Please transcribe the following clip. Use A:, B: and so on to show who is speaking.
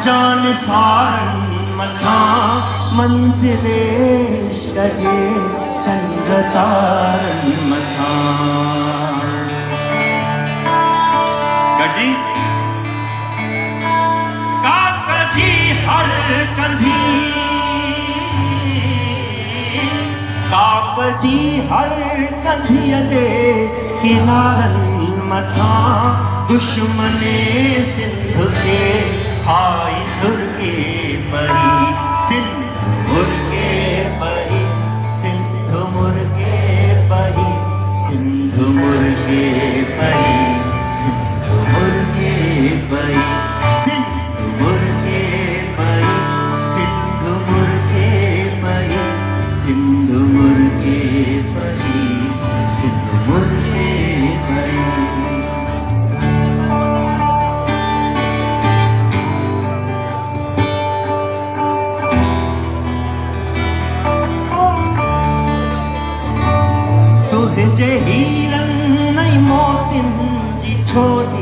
A: जान सारन मथा मंजिले शजे चंद्र तारन मथा गजी काकजी हर कंधी काकजी हर कंधी अजे किनारन मथा दुश्मने सिंध के खाई सुर के बही सिंध मुर्गे बही सिंध मुर्गे बही सिंध मुर्गे बही सिंध मुर्गे बही सिंध मुर्गे बही सिंध मुर्गे बही सिंध मुर्गे बही सिंध मुर्गे बही तुझे हीरन नहीं मोतिन जी छोड़